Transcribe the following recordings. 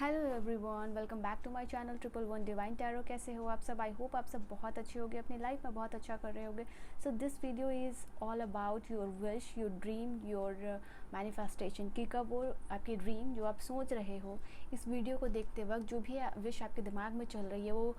Hello everyone, welcome back to my channel triple one divine tarot. कैसे हो आप सब? आई होप आप सब बहुत अच्छे होंगे, अपनी लाइफ में बहुत अच्छा कर रहे होंगे। So this video is all about your wish, your dream, your manifestation कि कब वो आपकी ड्रीम जो आप सोच रहे हो, इस वीडियो को देखते वक्त जो भी विश आपके दिमाग में चल रही है वो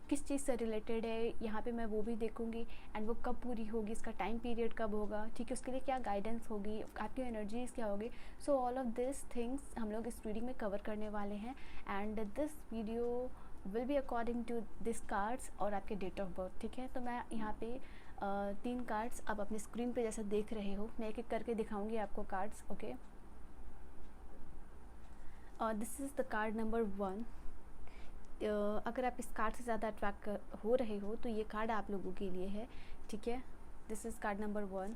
किस चीज़ से रिलेटेड है, यहाँ पे मैं वो भी देखूँगी। एंड वो कब पूरी होगी, इसका टाइम पीरियड कब होगा, ठीक है, उसके लिए क्या गाइडेंस होगी, आपकी एनर्जीज़ क्या होगी। So all of this things हम लोग इस रीडिंग में कवर करने वाले हैं। And this video will be according to this cards और आपके डेट ऑफ बर्थ, ठीक है। तो मैं यहाँ पे 3 कार्ड्स आप अपने स्क्रीन पे जैसा देख रहे हो, मैं एक एक करके दिखाऊंगी आपको cards, okay. This is the card number 1। अगर आप इस कार्ड से ज़्यादा अट्रैक्ट हो रहे हो तो ये कार्ड आप लोगों के लिए है, ठीक है। This is card number 1।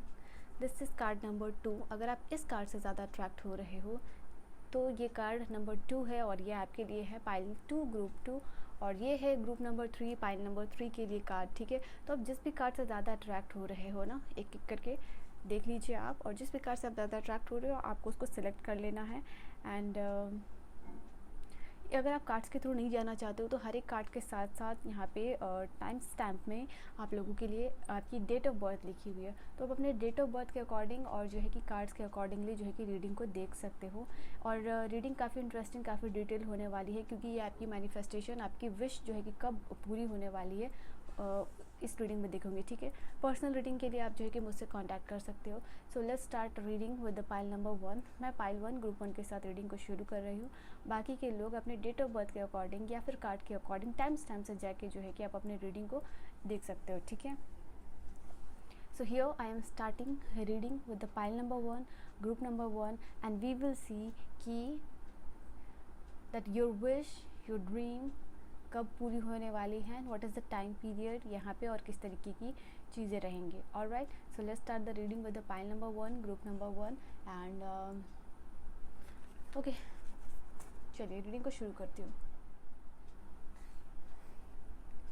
This is card number 2। अगर आप इस कार्ड से ज़्यादा अट्रैक्ट हो रहे हो तो ये कार्ड नंबर 2 है और ये आपके लिए है पाइल 2 ग्रुप 2। और ये है ग्रुप नंबर 3 पाइल नंबर 3 के लिए कार्ड, ठीक है। तो आप जिस भी कार्ड से ज़्यादा अट्रैक्ट हो रहे हो ना, एक एक करके देख लीजिए आप, और जिस भी कार्ड से आप ज़्यादा अट्रैक्ट हो रहे हो आपको उसको सिलेक्ट कर लेना है। एंड अगर आप कार्ड्स के थ्रू नहीं जाना चाहते हो तो हर एक कार्ड के साथ साथ यहाँ पे टाइम स्टैम्प में आप लोगों के लिए आपकी डेट ऑफ बर्थ लिखी हुई है। तो आप अपने डेट ऑफ बर्थ के अकॉर्डिंग और जो है कि कार्ड्स के अकॉर्डिंगली जो है कि रीडिंग को देख सकते हो। और रीडिंग काफ़ी इंटरेस्टिंग, काफ़ी डिटेल होने वाली है, क्योंकि ये आपकी मैनिफेस्टेशन, आपकी विश जो है कि कब पूरी होने वाली है इस रीडिंग में देखोगे, ठीक है। पर्सनल रीडिंग के लिए आप जो है कि मुझसे कांटेक्ट कर सकते हो। So let's start reading with the pile number 1। मैं पाइल 1 ग्रुप 1 के साथ रीडिंग को शुरू कर रही हूँ। बाकी के लोग अपने डेट ऑफ बर्थ के अकॉर्डिंग या फिर कार्ड के अकॉर्डिंग टाइम स्टैम्प से जाके जो है कि आप अपने रीडिंग को देख सकते हो, ठीक है। So here I am starting reading with the pile number 1, group number 1, and we will see कि that your wish, your dream कब पूरी होने वाली हैं, what is the time period यहाँ पे, और किस तरीके की चीज़ें रहेंगी। Alright, so let's start the reading with the pile number 1 group number 1 and okay, चलिए रीडिंग को शुरू करती हूँ।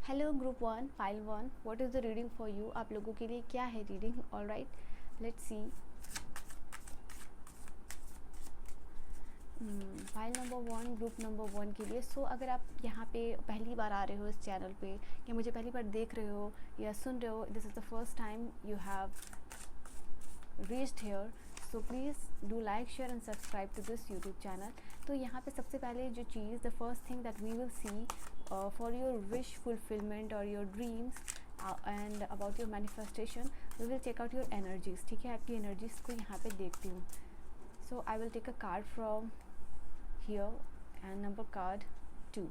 Hello group 1 pile 1, what is the reading for you? आप लोगों के लिए क्या है reading? Alright, let's see. File number 1 group number 1 के लिए। सो अगर आप यहाँ पे पहली बार आ रहे हो इस चैनल पे, या मुझे पहली बार देख रहे हो या सुन रहे हो, this is the first time you have reached here, so please do like, share and subscribe to this YouTube channel. तो यहाँ पे सबसे पहले जो चीज़, the first thing that we will see for your wish fulfilment और your dreams and about your manifestation, we will check out your energies, ठीक है। आपकी एनर्जीज़ को यहाँ पे देखती हूँ। So I will take a card from here and number card 2.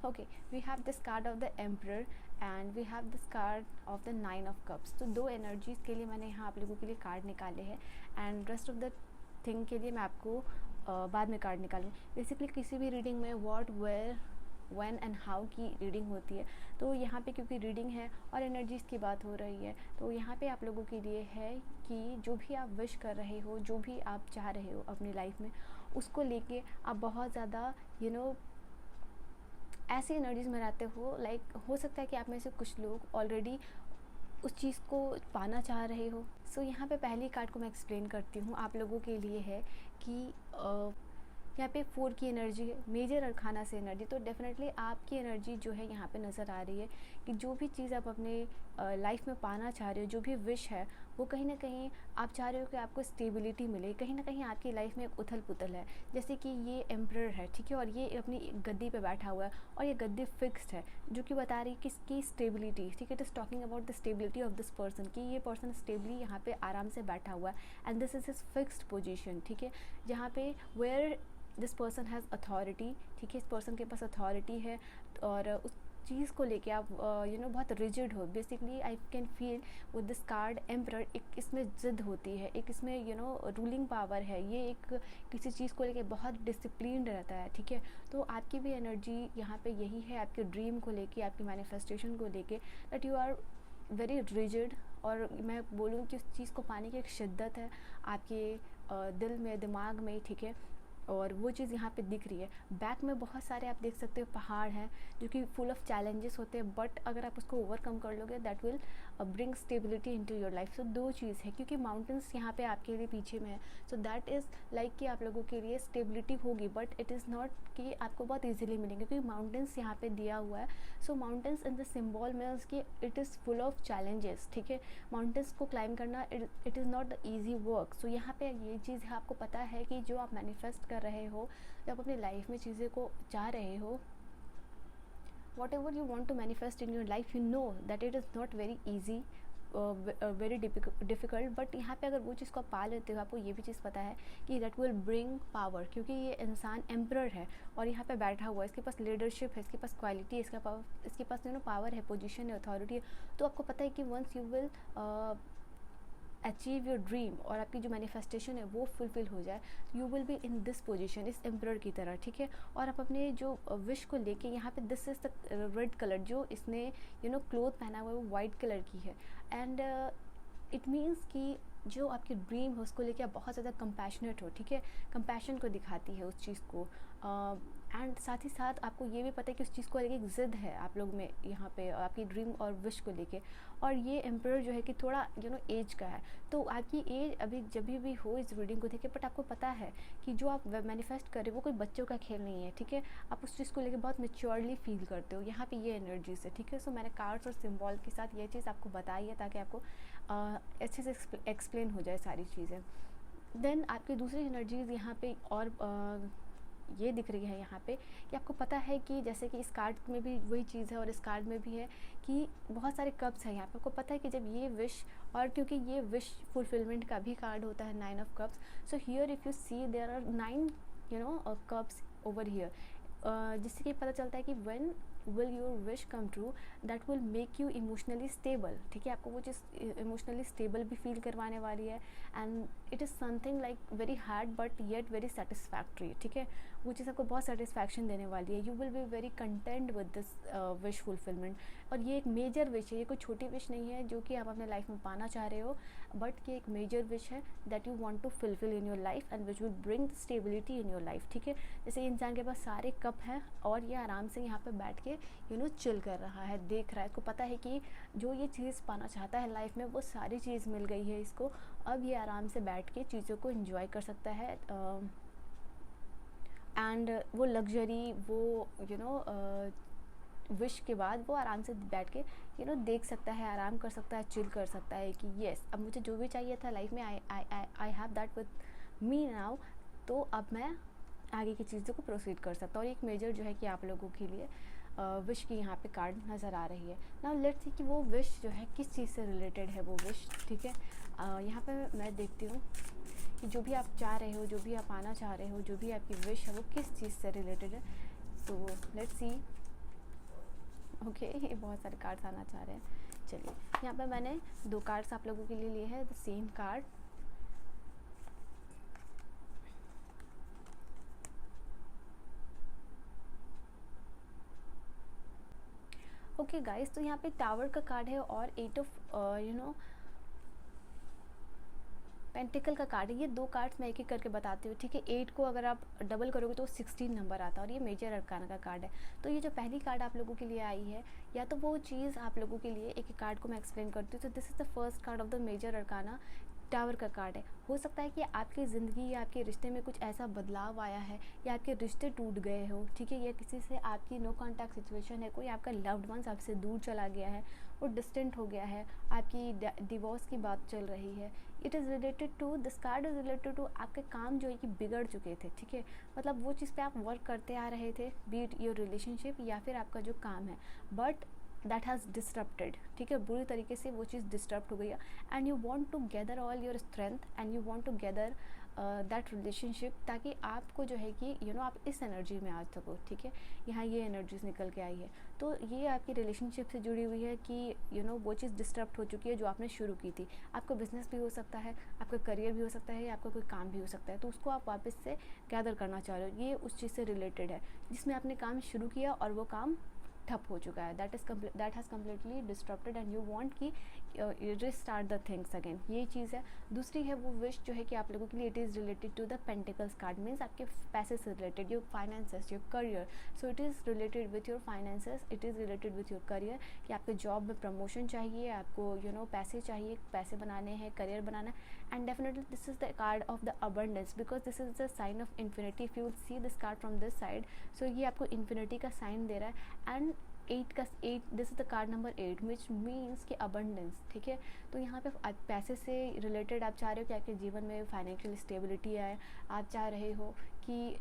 Okay, we have this card of the Emperor and we have this card of the 9 of Cups. तो दो energies के लिए मैंने यहाँ आप लोगों के लिए कार्ड निकाले हैं, and rest of the thing के लिए मैं आपको बाद में कार्ड निकालूँ। बेसिकली किसी भी रीडिंग में what, where, when and how की रीडिंग होती है। तो यहाँ पे क्योंकि रीडिंग है और एनर्जीज़ की बात हो रही है, तो यहाँ पे आप लोगों के लिए है कि जो भी आप विश कर रहे हो, जो भी आप चाह रहे हो अपनी लाइफ में, उसको लेके आप बहुत ज़्यादा ऐसी एनर्जीज़ में रहते हो। लाइक हो सकता है कि आप में से कुछ लोग ऑलरेडी उस चीज़ को पाना चाह रहे हो। सो यहाँ पे पहली कार्ड को मैं एक्सप्लेन करती हूँ आप लोगों के लिए है कि यहाँ पे 4 की एनर्जी है, मेजर अरखाना से एनर्जी। तो डेफिनेटली आपकी एनर्जी जो है यहाँ पे नज़र आ रही है कि जो भी चीज़ आप अपने लाइफ में पाना चाह रहे हो, जो भी विश है, वो कहीं ना कहीं आप चाह रहे हो कि आपको स्टेबिलिटी मिले। कहीं ना कहीं आपकी लाइफ में एक उथल पुथल है, जैसे कि ये एम्परर है, ठीक है, और ये अपनी गद्दी पे बैठा हुआ है और ये गद्दी फिक्स्ड है, जो कि बता रही है किसकी स्टेबिलिटी, ठीक है। It is talking about the stability of this person, कि ये पर्सन स्टेबली यहाँ पे आराम से बैठा हुआ है and this is his fixed position, ठीक है, जहाँ पे where this person has authority, ठीक है। इस पर्सन के पास अथॉरिटी है और उस चीज़ को लेके आप बहुत रिजिड हो। Basically I can feel with this card emperor, एक इसमें ज़िद होती है, एक इसमें रूलिंग पावर है, ये एक किसी चीज़ को लेके बहुत डिसिप्लिन रहता है, ठीक है। तो आपकी भी एनर्जी यहाँ पे यही है, आपके ड्रीम को लेके, आपकी मैनिफेस्टेशन को लेके, that you are very rigid. और मैं बोलूँ कि उस चीज़ को पाने की एक शिद्दत है आपके दिल में, दिमाग में, ठीक है। और वो चीज़ यहाँ पे दिख रही है। बैक में बहुत सारे आप देख सकते हो पहाड़ हैं जो कि फुल ऑफ चैलेंजेस होते हैं, बट अगर आप उसको ओवरकम कर लोगे that will bring stability into your life. So दो चीज़ है, क्योंकि माउंटेन्स यहाँ पे आपके लिए पीछे में है, सो दैट इज़ लाइक कि आप लोगों के लिए स्टेबिलिटी होगी, बट इट इज़ नॉट कि आपको बहुत ईजिली मिलेंगे, क्योंकि माउंटेन्स यहाँ पे दिया हुआ है। So mountains in the symbol means कि it is full of challenges, ठीक है। माउंटेन्स को क्लाइम करना it is not the easy work. So यहाँ पे ये चीज़ है, आपको पता है कि जो आप मैनिफेस्ट कर रहे हो, जब अपनी लाइफ में चीज़ें को चाह रहे हो, whatever you want to manifest in your life, you know that it is not very easy, very difficult, but यहाँ पे अगर वो चीज़ को आप पा लेते हो, आपको ये भी चीज़ पता है कि दैट विल ब्रिंग पावर, क्योंकि ये इंसान एम्परर है और यहाँ पे बैठा हुआ है, इसके पास लीडरशिप है, इसके पास क्वालिटी है, इसके पास पावर है, पोजीशन है, अथॉरिटी है। तो आपको पता है कि once you will achieve your dream और आपकी जो मैनिफेस्टेशन है वो फुलफिल हो जाए, you will be in this position, इस एम्परर की तरह, ठीक है। और आप अपने जो विश को लेके यहाँ पे this is the red colour, जो इसने क्लोथ पहना हुआ है वो वाइट कलर की है, एंड इट मीन्स कि जो आपकी ड्रीम है उसको लेके आप बहुत ज़्यादा कंपैशनेट हो, ठीक है। कंपैशन को दिखाती है उस चीज़ को, एंड साथ ही साथ आपको ये भी पता है कि उस चीज़ को लेके एक ज़िद है आप लोग में यहाँ पे आपकी ड्रीम और विश को लेके। और ये एम्परर जो है कि थोड़ा एज का है, तो आपकी एज अभी जब भी हो इस रीडिंग को देखे, बट आपको पता है कि जो आप मैनिफेस्ट कर रहे हो वो कोई बच्चों का खेल नहीं है, ठीक है। आप उस चीज़ को लेके बहुत मेच्योरली फील करते हो, यहाँ पे ये एनर्जी से, ठीक है। सो मैंने कार्ड्स और सिम्बॉल के साथ ये चीज़ आपको बताई है ताकि आपको अच्छे से एक्सप्लेन हो जाए सारी चीज़ें। देन आपकी दूसरी एनर्जीज़ यहाँ पे और ये दिख रही है यहाँ पे कि आपको पता है कि जैसे कि इस कार्ड में भी वही चीज़ है और इस कार्ड में भी है कि बहुत सारे कप्स हैं यहाँ पे। आपको पता है कि जब ये विश, और क्योंकि ये विश फुलफिलमेंट का भी कार्ड होता है, 9 of cups, so here if you see there are 9 cups over here, जिससे कि पता चलता है कि when will your wish come true, that will make you emotionally stable, ठीक है। आपको वो चीज़ इमोशनली स्टेबल भी फील करवाने वाली है, and it is something like very hard but yet very satisfactory, ठीक है। वो चीज़ आपको बहुत सेटिस्फैक्शन देने वाली है, you will be very content with this wish fulfilment. और ये एक मेजर विश है, ये कोई छोटी विश नहीं है जो कि आप अपने लाइफ में पाना चाह रहे हो, बट ये एक मेजर विश है that you want to fulfil in your life and which will bring stability in your life, ठीक है। जैसे इंसान के पास सारे कप हैं और ये आराम से यहाँ पे बैठ के चिल कर रहा है, देख रहा है, इसको पता है कि जो ये चीज़ पाना चाहता है लाइफ में वो सारी चीज़ मिल गई है इसको, अब ये आराम से बैठ के चीज़ों को एंजॉय कर सकता है, एंड वो लग्जरी, वो विश के बाद वो आराम से बैठ के देख सकता है, आराम कर सकता है, चिल कर सकता है कि येस अब मुझे जो भी चाहिए था लाइफ में I have that with me now, तो अब मैं आगे की चीज़ों को प्रोसीड कर सकता हूँ। और एक मेजर जो है कि आप लोगों के लिए विश की यहाँ पे कार्ड नज़र आ रही है। नाउ लेट्स सी कि वो विश जो है किस चीज़ से रिलेटेड है वो विश, ठीक है। यहाँ पे मैं देखती हूँ कि जो भी आप चाह रहे हो, जो भी आप आना चाह रहे हो, जो भी आपकी विश है वो किस चीज़ से रिलेटेड है। तो लेट्स सी, ओके ये बहुत सारे कार्ड्स आना चाह रहे हैं। चलिए यहाँ पे मैंने 2 कार्ड्स आप लोगों के लिए लिए हैं, the same card. Okay guys, तो यहाँ पे टावर का कार्ड है और 8 ऑफ पेंटिकल का कार्ड है। ये 2 कार्ड्स मैं एक एक करके बताती हूँ, ठीक है। 8 को अगर आप डबल करोगे तो 16 नंबर आता है और ये मेजर अरकाना का कार्ड है। तो ये जो पहली कार्ड आप लोगों के लिए आई है, या तो वो चीज़ आप लोगों के लिए एक एक कार्ड को मैं एक्सप्लेन करती हूँ। तो this is the first card of the major arcana, tower का कार्ड है। हो सकता है कि आपकी ज़िंदगी या आपके रिश्ते में कुछ ऐसा बदलाव आया है, या आपके रिश्ते टूट गए हो, ठीक है, या किसी से आपकी नो कॉन्टैक्ट सिचुएशन है, कोई आपका लव्ड वंस आपसे दूर चला गया है, वो डिस्टेंट हो गया है, आपकी डिवोर्स की बात चल रही है। It is related to, this card is related to आपके काम जो है कि बिगड़ चुके थे, ठीक है। मतलब वो चीज़ पे आप वर्क करते आ रहे थे, बी इट योर रिलेशनशिप या फिर आपका जो काम है, बट दैट हैज़ डिस्टर्प्टेड, ठीक है, बुरी तरीके से वो चीज़ डिस्टर्ब हो गई है, and you want to gather all your strength and you want to gather that relationship, ताकि आपको जो है कि आप इस एनर्जी में आ सको, ठीक है। यहाँ ये एनर्जीज निकल के आई है, तो ये आपकी रिलेशनशिप से जुड़ी हुई है कि वो चीज़ डिस्टर्ब हो चुकी है जो आपने शुरू की थी। आपका बिजनेस भी हो सकता है, आपका करियर भी हो सकता है, या आपका कोई काम भी हो सकता है, तो उसको आप वापस से गैदर करना चाह रहे हो। ये उस चीज़ से रिलेटेड है जिसमें आपने काम शुरू किया और वो काम ठप हो चुका है, that has completely disrupted, and you want restart the things again, ये चीज़ है। दूसरी है वो विश जो है कि आप लोगों के लिए it is related to the pentacles card, means आपके पैसे से related, your finances, your career. So it is related with your finances, it is related with your career, कि आपके जॉब में प्रमोशन चाहिए, आपको पैसे चाहिए, पैसे बनाने हैं, करियर बनाना है। And definitely this is the card of the abundance, because this is the sign of infinity. If you see this card from this side, so ये आपको इन्फिनिटी का साइन दे रहा है। And 8 this is the card number 8 which means कि abundance, ठीक है। तो यहाँ पे पैसे से रिलेटेड आप चाह रहे हो कि आपके जीवन में फाइनेंशियल स्टेबिलिटी आए, आप चाह रहे हो कि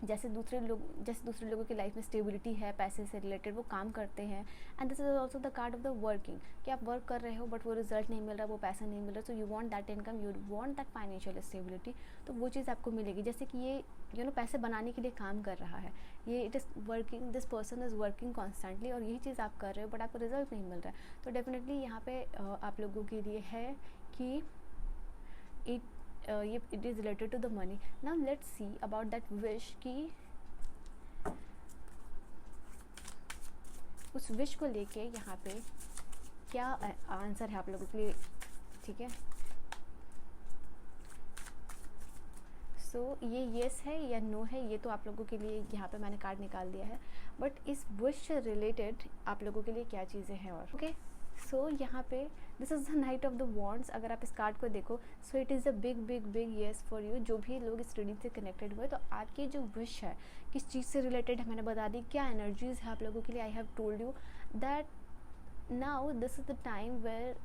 जैसे दूसरे लोगों की लाइफ में स्टेबिलिटी है, पैसे से रिलेटेड वो काम करते हैं। And this is also the card of the working, कि आप वर्क कर रहे हो बट वो रिजल्ट नहीं मिल रहा, वो पैसा नहीं मिल रहा, so you want that income, you want that financial stability, तो वो चीज़ आपको मिलेगी। जैसे कि ये पैसे बनाने के लिए काम कर रहा है, ये it is working, this person is working constantly, और यही चीज़ आप कर रहे हो बट आपको रिजल्ट नहीं मिल रहा है। तो डेफिनेटली यहाँ पे आप लोगों के लिए है कि it is related to the money. Now let's see about that wish कि उस विश को लेके यहाँ पे क्या आंसर है आप लोगों के लिए, ठीक है। सो ये येस है या नो है, ये तो आप लोगों के लिए यहाँ पे मैंने कार्ड निकाल दिया है, बट इस विश से रिलेटेड आप लोगों के लिए क्या चीज़ें हैं और ओके। सो यहाँ पे this is the night of the wands, अगर आप इस कार्ड को देखो, सो it is a big big big yes for you. जो भी लोग इस रीडिंग से कनेक्टेड हुए, तो आपकी जो विश है किस चीज़ से रिलेटेड है मैंने बता दी, क्या एनर्जीज है आप लोगों के लिए। I have told you that now this is the time where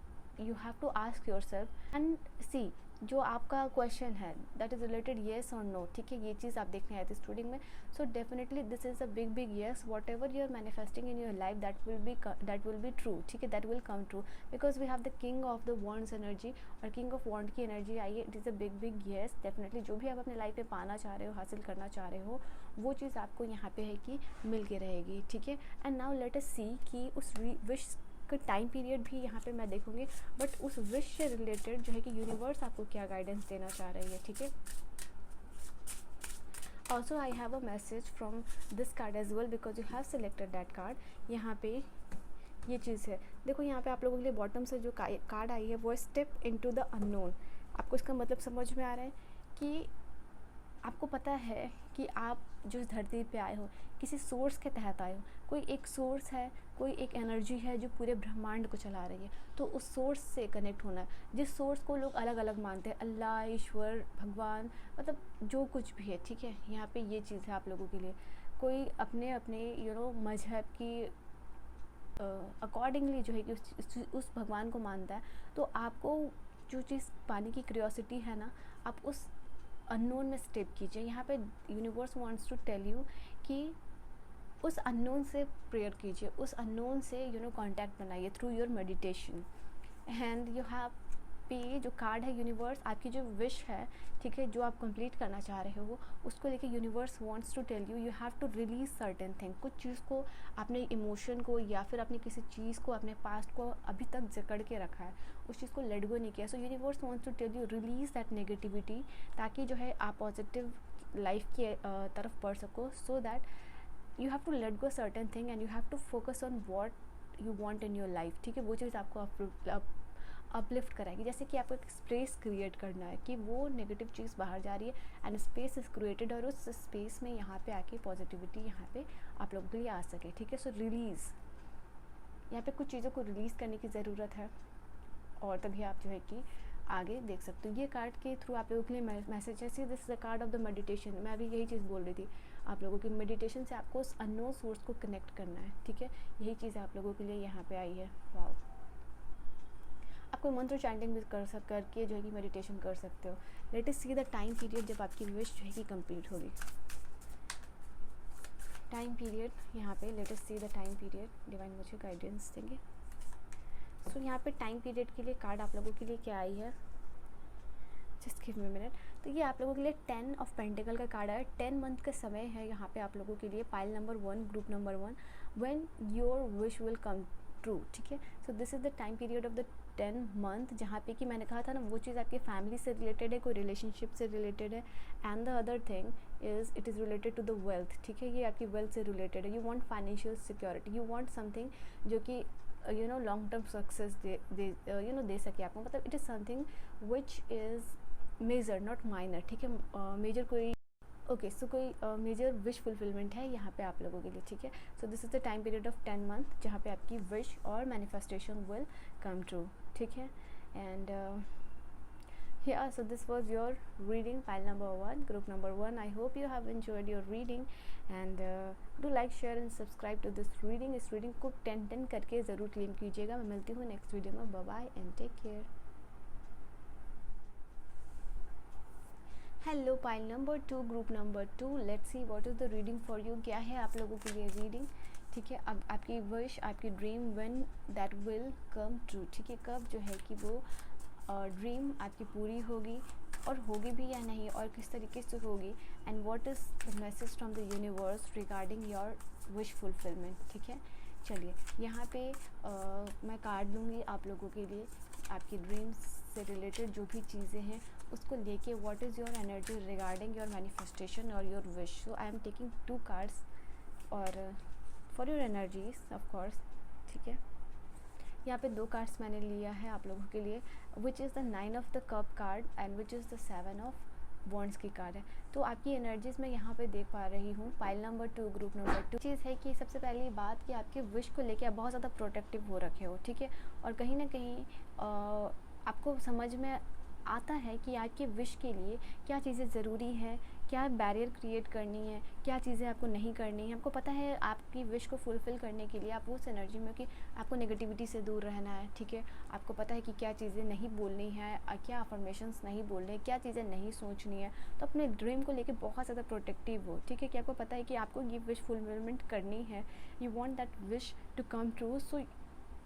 you have to ask yourself and see जो आपका क्वेश्चन है दैट इज़ रिलेटेड येस और नो, ठीक है। ये चीज़ आप देखने आए थे स्टूडिंग में। So definitely this is a big big yes, whatever you are manifesting in your life that will be true, ठीक है, that will come true, because we have the king of the wands energy, और king of wand की energy आई है। It is a big big yes. Definitely जो भी आप अपने लाइफ में पाना चाह रहे हो, हासिल करना चाह रहे हो, वो चीज़ आपको यहाँ पे है कि मिल के रहेगी, ठीक है। एंड नाउ लेट अस सी कि उस विश का टाइम पीरियड भी यहाँ पे मैं देखूँगी, बट उस विश से रिलेटेड जो है कि यूनिवर्स आपको क्या गाइडेंस देना चाह रही है, ठीक है। Also I have a message from this card as well because you have selected that card. यहाँ पे ये चीज़ है, देखो यहाँ पे आप लोगों के लिए बॉटम से जो कार्ड आई है वो स्टेप इनटू द अननोन। आपको इसका मतलब समझ में आ रहा है कि आपको पता है कि आप जो इस धरती पे आए हो किसी सोर्स के तहत आए हो, कोई एक सोर्स है, कोई एक एनर्जी है जो पूरे ब्रह्मांड को चला रही है, तो उस सोर्स से कनेक्ट होना है। जिस सोर्स को लोग अलग अलग मानते हैं, अल्लाह, ईश्वर, भगवान, मतलब जो कुछ भी है, ठीक है। यहाँ पे ये चीज़ है आप लोगों के लिए, कोई अपने अपने मजहब की अकॉर्डिंगली जो है कि उस भगवान को मानता है। तो आपको जो चीज़ पाने की क्यूरियोसिटी है ना, आप उस अननोन में स्टेप कीजिए। यहाँ पे universe wants to tell you कि उस अननोन से प्रेयर कीजिए, उस अननोन से कांटेक्ट बनाइए through your meditation. And you have पे जो कार्ड है यूनिवर्स, आपकी जो विश है, ठीक है, जो आप कंप्लीट करना चाह रहे हो, उसको लेके universe wants to tell you have to release certain thing. कुछ चीज़ को, अपने इमोशन को या फिर अपनी किसी चीज़ को, अपने पास्ट को अभी तक जकड़ के रखा है, उस चीज़ को लेट गो नहीं किया। So universe wants to tell you release that negativity, ताकि जो है आप पॉजिटिव लाइफ की तरफ बढ़ सको। So that you have to let go certain thing and you have to focus on what you want in your life, ठीक है। वो चीज़ आपको अपलिफ्ट कराएगी। जैसे कि आपको एक स्पेस क्रिएट करना है कि वो नेगेटिव चीज़ बाहर जा रही है एंड स्पेस इज़ क्रिएटेड, और उस स्पेस में यहाँ पे आके पॉजिटिविटी यहाँ पे आप लोगों के लिए आ सके, ठीक है। सो रिलीज़, यहाँ पे कुछ चीज़ों को रिलीज़ करने की ज़रूरत है, और तभी आप जो है कि आगे देख सकते हो। ये कार्ड के थ्रू आप लोगों के लिए मैसेज है। See this is the card of the meditation. मैं अभी यही चीज़ बोल रही थी आप लोगों की, मेडिटेशन से आपको उस अननोन सोर्स को कनेक्ट करना है, ठीक है। यही चीज़ आप लोगों के लिए यहाँ पे आई है। वाओ, आप कोई मंत्र चैंटिंग भी करके जो है कि मेडिटेशन कर सकते हो। Let us see the time period जब आपकी विश जो है कि कंप्लीट होगी। टाइम पीरियड यहाँ पे, let us see the time period, divine मुझे गाइडेंस देंगे। सो यहाँ पे टाइम पीरियड के लिए कार्ड आप लोगों के लिए क्या आई है, जस्ट गिव मी मिनट। तो ये आप लोगों के लिए 10 ऑफ पेंटिकल का कार्ड है। 10 मंथ का समय है यहाँ पे आप लोगों के लिए। Pile number 1, group number 1, when your wish will come true, ठीक है। सो this is the time period of the 10 month, जहाँ पे कि मैंने कहा था ना, वो चीज़ आपकी फैमिली से रिलेटेड है, कोई रिलेशनशिप से रिलेटेड है। And the other thing is it is related to the wealth, ठीक है। ये आपकी वेल्थ से रिलेटेड है। You want financial security, you want something जो कि लॉन्ग टर्म सक्सेस दे सके आपको, मतलब it is something which is major not minor, ठीक है। मेजर कोई ओके सो कोई मेजर विश फुलफिलमेंट है यहाँ पे आप लोगों के लिए, ठीक है। सो this is the time period of 10 month जहाँ पे आपकी विश और मैनिफेस्टेशन विल कम ट्रू, ठीक है। And yeah, so this was your reading, pile number 1, group number 1. I hope you have enjoyed your reading and do like, share and subscribe to this reading. इस reading को 10-10 करके ज़रूर claim कीजिएगा। मैं मिलती हूँ नेक्स्ट वीडियो में। Bye bye and take care. Hello pile number 2, group number 2, let's see what is the reading for you. क्या है आप लोगों के लिए रीडिंग, ठीक है। अब आपकी विश, आपकी dream when that will come true, ठीक है। कब जो है कि वो ड्रीम आपकी पूरी होगी और होगी भी या नहीं, और किस तरीके से होगी, and what is the message from the universe regarding your wish fulfilment, ठीक है। चलिए यहाँ पे मैं कार्ड लूँगी आप लोगों के लिए। आपकी ड्रीम्स से रिलेटेड जो भी चीज़ें हैं उसको लेके what is your energy regarding your manifestation और your wish. So I am taking 2 cards और for your energies of course, ठीक है। यहाँ पे 2 कार्ड्स मैंने लिया है आप लोगों के लिए, which is the 9 of the cup card and which is the 7 of wands की कार्ड है। तो आपकी एनर्जीज़ मैं यहाँ पे देख पा रही हूँ पाइल नंबर 2, ग्रुप नंबर 2। चीज़ है कि सबसे पहली बात कि आपके विश को लेके आप बहुत ज़्यादा प्रोटेक्टिव हो रखे हो, ठीक है। और कहीं ना कहीं आपको समझ में आता है कि आपके विश के लिए क्या चीज़ें ज़रूरी है, क्या बैरियर क्रिएट करनी है, क्या चीज़ें आपको नहीं करनी है। आपको पता है आपकी विश को फुलफ़िल करने के लिए आप उस एनर्जी में कि आपको नेगेटिविटी से दूर रहना है, ठीक है। आपको पता है कि क्या चीज़ें नहीं बोलनी है, क्या अफर्मेशंस नहीं बोलने हैं, क्या चीज़ें नहीं सोचनी है। तो अपने ड्रीम को लेके बहुत ज़्यादा प्रोटेक्टिव हो, ठीक है। कि आपको पता है कि आपको ये विश फुलफिलमेंट करनी है, you want that wish to come true. So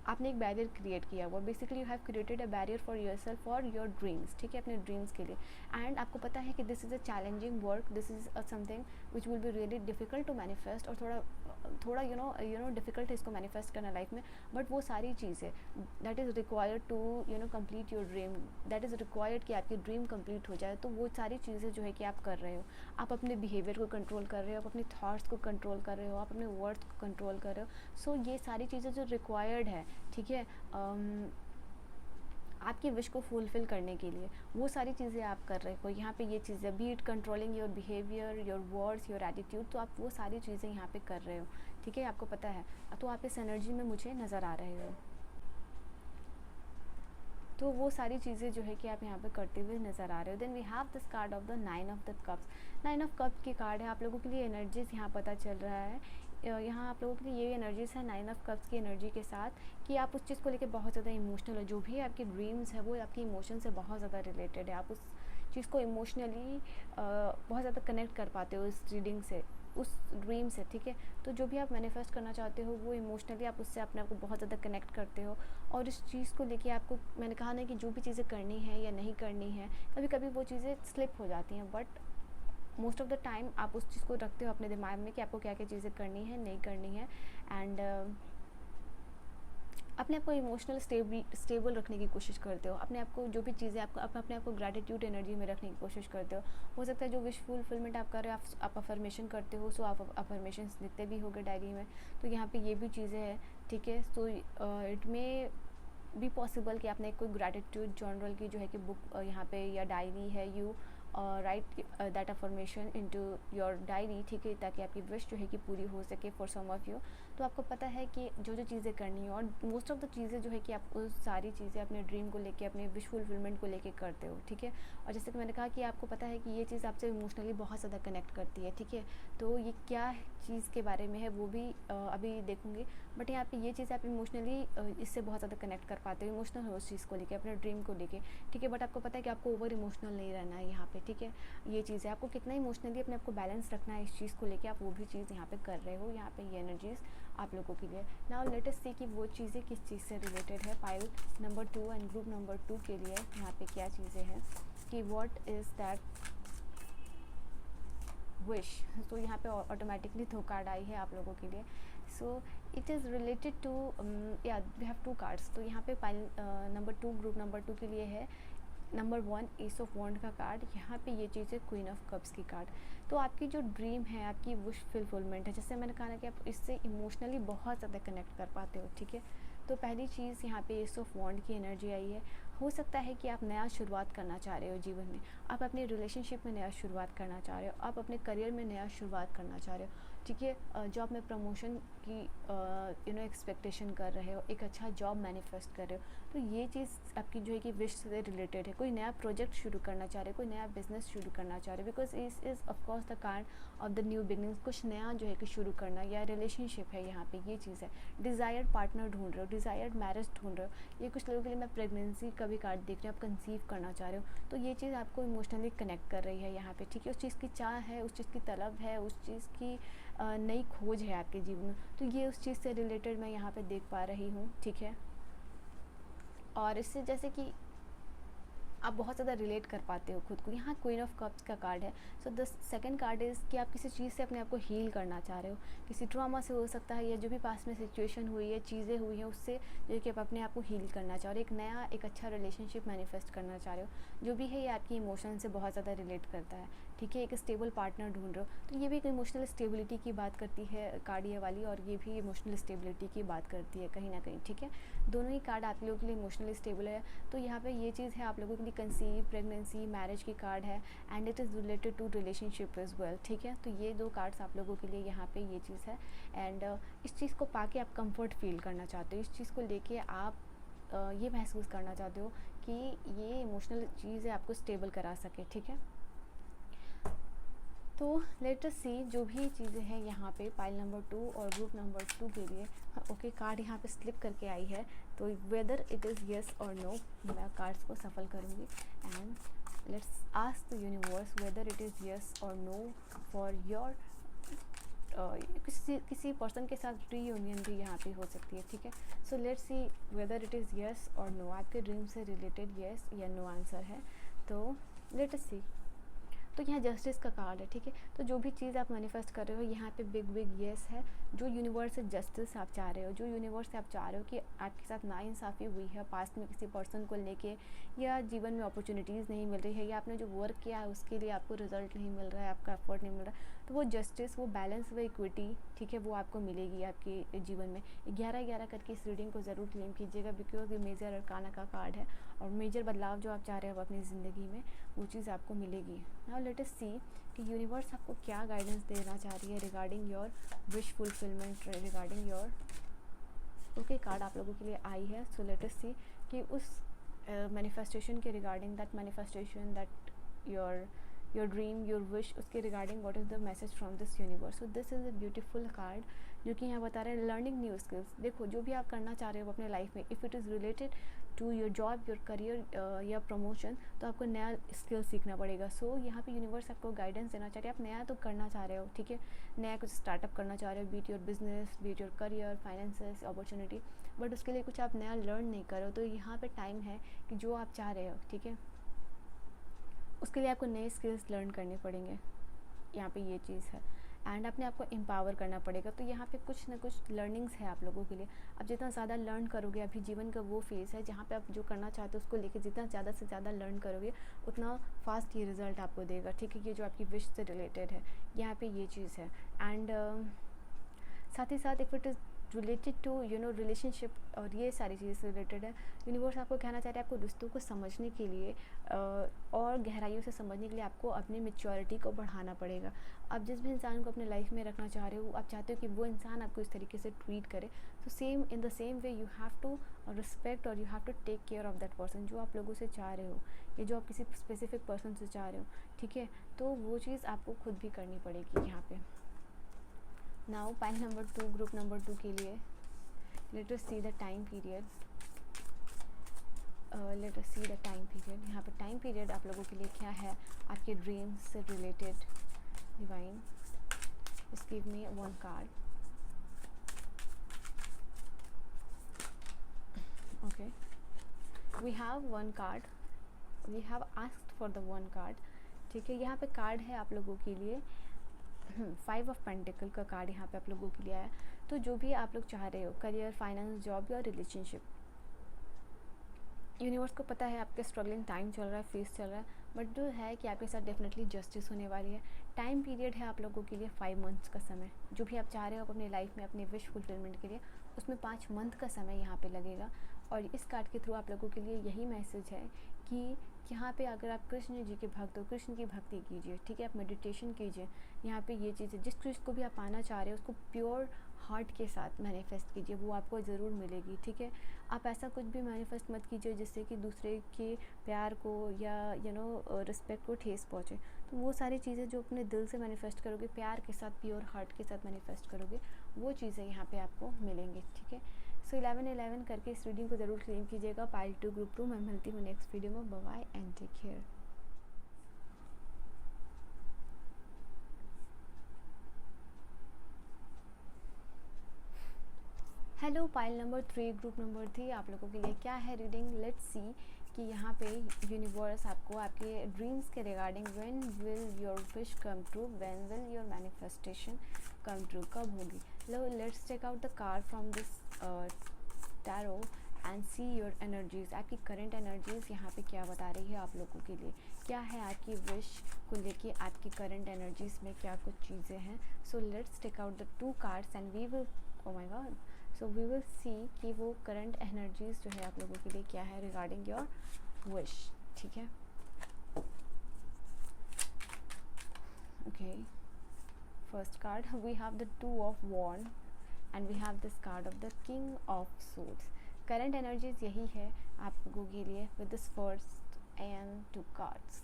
आपने एक बैरियर क्रिएट किया हुआ, basically you have created a barrier for yourself for your dreams, ठीक है, अपने ड्रीम्स के लिए। एंड आपको पता है कि this is a challenging work, this is something which will be really difficult to manifest, और थोड़ा यू नो डिफ़िकल्ट है इसको मैनिफेस्ट करना लाइफ में। बट वो सारी चीज़ें that is required to complete your dream, that is required कि आपकी ड्रीम कंप्लीट हो जाए। तो वो सारी चीज़ें जो है कि आप कर रहे हो, आप अपने बिहेवियर को कंट्रोल कर रहे हो, आप अपने थॉट्स को कंट्रोल कर रहे हो, आप अपने वर्ड्स को कंट्रोल कर रहे हो। सो ये सारी चीज़ें जो रिक्वायर्ड है, ठीक है, आपकी विश को फुलफ़िल करने के लिए वो सारी चीज़ें आप कर रहे हो। यहाँ पे ये चीज़ें B it controlling your behaviour, your words, your attitude, तो आप वो सारी चीज़ें यहाँ पे कर रहे हो, ठीक है। आपको पता है, तो आप इस एनर्जी में मुझे नज़र आ रहे हो। तो वो सारी चीज़ें जो है कि आप यहाँ पे करते हुए नज़र आ रहे हो। Then we have this card of the 9 of the cups. 9 of cups की कार्ड है आप लोगों के लिए एनर्जीज़ यहाँ पता चल रहा है। यहाँ आप लोगों के लिए ये एनर्जीज़ है 9 ऑफ कप्स की एनर्जी के साथ, कि आप उस चीज़ को लेके बहुत ज़्यादा इमोशनल हो। जो भी आपकी ड्रीम्स है वो आपकी इमोशन से बहुत ज़्यादा रिलेटेड है। आप उस चीज़ को इमोशनली बहुत ज़्यादा कनेक्ट कर पाते हो इस रीडिंग से, उस ड्रीम से, ठीक है। तो जो भी आप मैनिफेस्ट करना चाहते हो वो इमोशनली आप उससे अपने आप को बहुत ज़्यादा कनेक्ट करते हो। और इस चीज़ को लेके आपको मैंने कहा ना कि जो भी चीज़ें करनी है या नहीं करनी है, कभी कभी वो चीज़ें स्लिप हो जाती हैं, but most of the time आप उस चीज़ को रखते हो अपने दिमाग में कि आपको क्या क्या चीज़ें करनी है, नहीं करनी है। एंड अपने आप को इमोशनल स्टेबल रखने की कोशिश करते हो। अपने आप को जो भी चीज़ें आपको अपने आप को ग्रैटिट्यूड एनर्जी में रखने की कोशिश करते हो सकता है जो विश फुलफिलमेंट आप कर रहे हो, आप अफर्मेशन करते हो, सो आप अफर्मेशन लिखते भी होगे डायरी में। तो यहाँ पे ये भी चीज़ें हैं, ठीक है। सो इट में बी पॉसिबल कि आपने कोई ग्रैटिट्यूड जर्नल की जो है कि बुक यहाँ पे या डायरी है, you right that affirmation into your diary, ठीक है, ताकि आपकी विश जो है कि पूरी हो सके फॉर सम ऑफ यू। तो आपको पता है कि जो जो चीज़ें करनी है, और मोस्ट ऑफ द चीज़ें जो है कि आप उस सारी चीज़ें अपने ड्रीम को लेके, अपने विश फुलफिलमेंट को लेके करते हो, ठीक है। और जैसे कि मैंने कहा कि आपको पता है कि ये चीज़ आपसे इमोशनली बहुत ज़्यादा कनेक्ट करती है, ठीक है। तो ये क्या चीज़ के बारे में है वो भी अभी देखूँगी, बट यहाँ पे ये चीज़ आप इमोशनली इससे बहुत ज़्यादा कनेक्ट कर पाते हो, इमोशनल हो उस चीज़ को लेके, अपने ड्रीम को लेके, ठीक है। बट आपको पता है कि आपको ओवर इमोशनल नहीं रहना है यहाँ पे, ठीक है। ये चीज़ है, आपको कितना इमोशनली अपने आप को बैलेंस रखना है इस चीज़ को लेके, आप वो भी चीज़ यहाँ पे कर रहे हो। यहाँ पे ये एनर्जीज़ आप लोगों के लिए। नाउ लेट अस सी कि वो चीज़ें किस चीज़ से रिलेटेड है। Pile number 2 and group number 2 के लिए यहाँ पे क्या चीज़ें हैं, कि व्हाट इज़ दैट विश। तो यहाँ पे ऑटोमेटिकली 2 कार्ड आई है आप लोगों के लिए। So it is related to या वी हैव 2 कार्ड्स। तो यहाँ पे पाइल नंबर 2 ग्रुप नंबर 2 के लिए है नंबर 1 एस ऑफ वॉन्ड का कार्ड। यहाँ पे ये चीज़ है क्वीन ऑफ कप्स की कार्ड। तो आपकी जो ड्रीम है, आपकी विश फुलफिलमेंट है, जैसे मैंने कहा ना कि आप इससे इमोशनली बहुत ज़्यादा कनेक्ट कर पाते हो, ठीक है। तो पहली चीज़ यहाँ पे एस ऑफ वॉन्ड की एनर्जी आई है। हो सकता है कि आप नया शुरुआत करना चाह रहे हो जीवन में, आप अपने रिलेशनशिप में नया शुरुआत करना चाह रहे हो, आप अपने करियर में नया शुरुआत करना चाह रहे हो, ठीक है। जॉब में प्रमोशन की एक्सपेक्टेशन कर रहे हो, एक अच्छा जॉब मैनिफेस्ट कर रहे हो, तो ये चीज़ आपकी जो है कि विश से रिलेटेड है। कोई नया प्रोजेक्ट शुरू करना चाह रहे हो, कोई नया बिजनेस शुरू करना चाह रहे हो, बिकॉज इस is of course the card of the new beginnings. कुछ नया जो है कि शुरू करना, या रिलेशनशिप है यहाँ पे, ये चीज़ है। डिज़ायर्ड पार्टनर ढूंढ रहे हो, डिज़ायर्ड मैरिज ढूंढ रहे हो, ये कुछ लोगों के लिए मैं प्रेगनेंसी का भी कार्ड देख रही हूँ, आप कंसीव करना चाह रहे हो, तो ये चीज़ आपको इमोशनली कनेक्ट कर रही है यहाँ पे, ठीक है। उस चीज़ की चाह है, उस चीज़ की तलब है, उस चीज़ की नई खोज है आपके जीवन में, तो ये उस चीज़ से रिलेटेड मैं यहाँ पे देख पा रही हूँ, ठीक है। और इससे जैसे कि आप बहुत ज़्यादा रिलेट कर पाते हो खुद को। यहाँ क्वीन ऑफ कप्स का कार्ड है। So the second card is कि आप किसी चीज़ से अपने आप को हील करना चाह रहे हो, किसी ट्रॉमा से हो सकता है, या जो भी पास में सिचुएशन हुई है, चीज़ें हुई हैं, उससे जो कि आप अपने आप को हील करना चाह रहे हो, एक नया एक अच्छा रिलेशनशिप मैनिफेस्ट करना चाह रहे हो। जो भी है ये आपकी इमोशन से बहुत ज़्यादा रिलेट करता है, ठीक है। एक स्टेबल पार्टनर ढूंढ रहे हो, तो ये भी एक इमोशनल स्टेबिलिटी की बात करती है कार्ड ये वाली, और ये भी इमोशनल स्टेबिलिटी की बात करती है कहीं ना कहीं, ठीक है। दोनों ही कार्ड आप लोगों के लिए इमोशनली स्टेबल है। तो यहाँ पे ये चीज़ है आप लोगों के लिए, कंसीव, प्रेगनेंसी, मैरिज की कार्ड है, and it is related to relationship is well, ठीक है। तो ये दो कार्ड्स आप लोगों के लिए यहाँ पे ये चीज़ है। एंड इस चीज़ को पाके आप कंफर्ट फील करना चाहते हो, इस चीज़ को लेके आप ये महसूस करना चाहते हो कि ये इमोशनल चीज़ है, आपको स्टेबल करा सके, ठीक है। तो लेट अस सी जो भी चीज़ें हैं यहाँ पे पाइल नंबर 2 और ग्रुप नंबर 2 के लिए। ओके, कार्ड यहाँ पे स्लिप करके आई है, तो वेदर इट इज़ येस और नो, मैं कार्ड्स को सफल करूँगी and let's ask the universe weather it is yes और नो फॉर योर किसी पर्सन के साथ रीयूनियन भी यहाँ पे हो सकती है, ठीक है। So let's see whether it is yes और नो, आपके ड्रीम से रिलेटेड येस या नो आंसर है, तो लेट अस सी। तो यहाँ जस्टिस का कार्ड है, ठीक है। तो जो भी चीज़ आप मैनिफेस्ट कर रहे हो यहाँ पे बिग बिग येस है। जो यूनिवर्स से जस्टिस आप चाह रहे हो, जो यूनिवर्स से आप चाह रहे हो कि आपके साथ नाइंसाफ़ी हुई है पास्ट में किसी पर्सन को लेके, या जीवन में अपॉर्चुनिटीज़ नहीं मिल रही है, या आपने जो वर्क किया है उसके लिए आपको रिजल्ट नहीं मिल रहा है, आपका एफर्ट नहीं मिल रहा है, तो वो जस्टिस, वो बैलेंस, वो इक्विटी, ठीक है, वो आपको मिलेगी आपके जीवन में। 11-11 करके इस रीडिंग को ज़रूर क्लेम कीजिएगा, बिकॉज ये मेजर अरकाना का कार्ड है, और मेजर बदलाव जो आप चाह रहे हो अपनी ज़िंदगी में वो चीज़ आपको मिलेगी। नाउ लेट अस सी कि यूनिवर्स आपको क्या गाइडेंस देना चाह रही है regarding your wish fulfilment, regarding your. Okay, card आप लोगों के लिए आई है। सो लेट अस सी कि उस मैनिफेस्टेशन के regarding, that manifestation, that your dream, your wish, उसके regarding what is the message from this universe. So this is a beautiful card जो कि यहाँ बता रहे हैं लर्निंग न्यू स्किल्स। देखो, जो भी आप करना चाह रहे हो अपने लाइफ में, if it is related to your job, your career या प्रमोशन, तो आपको नया स्किल सीखना पड़ेगा। सो यहाँ पे यूनिवर्स आपको गाइडेंस देना चाह रहे हैं। आप नया तो करना चाह रहे हो, ठीक है, नया कुछ स्टार्टअप करना चाह रहे हो, beat your business, beat your career, finances, opportunity, but उसके लिए कुछ आप नया लर्न नहीं करो, तो यहाँ पे टाइम है कि जो आप चाह रहे हो, ठीक है, उसके लिए आपको नए स्किल्स लर्न करने पड़ेंगे। यहाँ पे ये चीज़ है, एंड अपने आप को एम्पावर करना पड़ेगा। तो यहाँ पे कुछ ना कुछ लर्निंग्स है आप लोगों के लिए। आप जितना ज़्यादा लर्न करोगे, अभी जीवन का वो फेज़ है जहाँ पे आप जो करना चाहते हो उसको लेके जितना ज़्यादा से ज़्यादा लर्न करोगे, उतना फास्ट ये रिज़ल्ट आपको देगा, ठीक है। ये जो आपकी विश से रिलेटेड है, यहाँ पे ये चीज़ है। एंड साथ ही साथ if it is related to relationship, और ये सारी चीज़ से रिलेटेड है, यूनिवर्स आपको कहना चाहता है आपको रिश्तों को समझने के लिए और गहराइयों से समझने के लिए आपको अपनी मैच्योरिटी को बढ़ाना पड़ेगा। आप जिस भी इंसान को अपने लाइफ में रखना चाह रहे हो, आप चाहते हो कि वो इंसान आपको इस तरीके से ट्रीट करे, तो same in the same way you have to respect और you have to take care of that person जो आप लोगों से चाह रहे हो, या जो आप किसी स्पेसिफिक पर्सन से चाह रहे हो, ठीक है। तो वो चीज़ आपको खुद भी करनी पड़ेगी यहाँ पे। Now pile number 2, group number 2 के लिए, let us see the time period. Let us see the time period. यहाँ पे टाइम पीरियड आप लोगों के लिए क्या है आपके ड्रीम्स से related. Divine, just give me one card. Okay, we have one card, we have asked for the one card, ठीक है। यहाँ पे कार्ड है आप लोगों के लिए 5 ऑफ पेंटिकल का कार्ड यहाँ पे आप लोगों के लिए आया। तो जो भी आप लोग चाह रहे हो, करियर, फाइनेंस, जॉब या रिलेशनशिप, यूनिवर्स को पता है आपके स्ट्रगलिंग टाइम चल रहा है, फेस चल रहा है, बट जो है कि आपके साथ डेफिनेटली जस्टिस होने वाली है। टाइम पीरियड है आप लोगों के लिए 5 मंथ्स का समय। जो भी आप चाह रहे हो अपनी लाइफ में अपनी विश फुलफिलमेंट के लिए, उसमें 5 मंथ का समय यहाँ पे लगेगा। और इस कार्ड के थ्रू आप लोगों के लिए यही मैसेज है कि यहाँ पे अगर आप कृष्ण जी के भक्त हो, कृष्ण की भक्ति कीजिए, ठीक है, आप मेडिटेशन कीजिए। यहाँ पे ये चीज़ है, जिस चीज़ को भी आप पाना चाह रहे हो उसको प्योर हार्ट के साथ मैनिफेस्ट कीजिए, वो आपको ज़रूर मिलेगी, ठीक है। आप ऐसा कुछ भी मैनिफेस्ट मत कीजिए जिससे कि दूसरे के प्यार को या रिस्पेक्ट को ठेस पहुँचे। तो वो सारी चीज़ें जो अपने दिल से मैनिफेस्ट करोगे, प्यार के साथ, प्योर हार्ट के साथ मैनिफेस्ट करोगे, वो चीज़ें यहाँ पे आपको मिलेंगी, ठीक है। सो 11-11 करके इस रीडिंग को ज़रूर क्लेम कीजिएगा। Pile 2 group 2। मैं मिलती हूँ नेक्स्ट वीडियो में। Bye and take care. Hello pile number 3 group number 3, आप लोगों के लिए क्या है रीडिंग? लेट्स सी कि यहाँ पे यूनिवर्स आपको आपके ड्रीम्स के regarding when will your wish come true, when will your manifestation come true, कब होगी? लो let's take out the card from this tarot and see your energies. आपकी करंट एनर्जीज़ यहाँ पे क्या बता रही है आप लोगों के लिए? क्या है आपकी विश को लेके आपकी करंट एनर्जीज़ में क्या कुछ चीज़ें हैं? So let's take out the 2 cards and we will, oh my god, so we will see कि वो करंट एनर्जीज़ जो है आप लोगों के लिए क्या है रिगार्डिंग योर विश, ठीक है। Okay, first card we have the 2 of wand and we have this card of the king of suits. Current energies यही है आप लोगों के लिए with this first and 2 cards.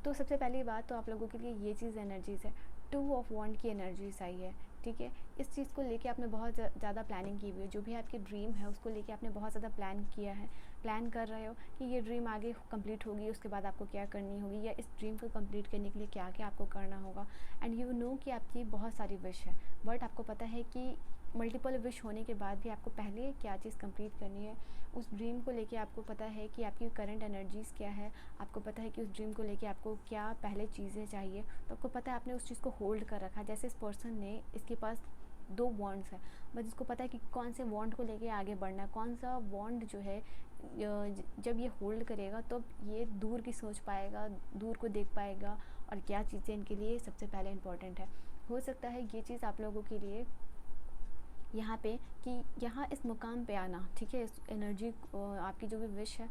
तो सबसे पहली बात तो आप लोगों के लिए ये चीज़ एनर्जीज़ है, 2 ऑफ वॉन्ड की एनर्जीज आई है, ठीक है। इस चीज़ को लेके आपने बहुत ज़्यादा प्लानिंग की हुई है। जो भी आपकी ड्रीम है उसको लेके आपने बहुत ज़्यादा प्लान किया है, प्लान कर रहे हो कि ये ड्रीम आगे कंप्लीट होगी, उसके बाद आपको क्या करनी होगी, या इस ड्रीम को कंप्लीट करने के लिए क्या क्या आपको करना होगा। एंड यू नो कि आपकी बहुत सारी विश है, बट आपको पता है कि मल्टीपल विश होने के बाद भी आपको पहले क्या चीज़ कंप्लीट करनी है। उस ड्रीम को लेके आपको पता है कि आपकी करंट एनर्जीज़ क्या है, आपको पता है कि उस ड्रीम को लेके आपको क्या पहले चीज़ें चाहिए, तो आपको पता है आपने उस चीज़ को होल्ड कर रखा है। जैसे इस पर्सन ने, इसके पास 2 वॉन्ड्स है, बस इसको पता है कि कौन से वॉन्ड को लेके आगे बढ़ना है, कौन सा वॉन्ड जो है जब ये होल्ड करेगा तो ये दूर की सोच पाएगा, दूर को देख पाएगा, और क्या चीज़ें इनके लिए सबसे पहले इम्पॉर्टेंट है। हो सकता है ये चीज़ आप लोगों के लिए यहाँ पे कि यहाँ इस मुकाम पे आना, ठीक है, इस एनर्जी आपकी जो भी विश है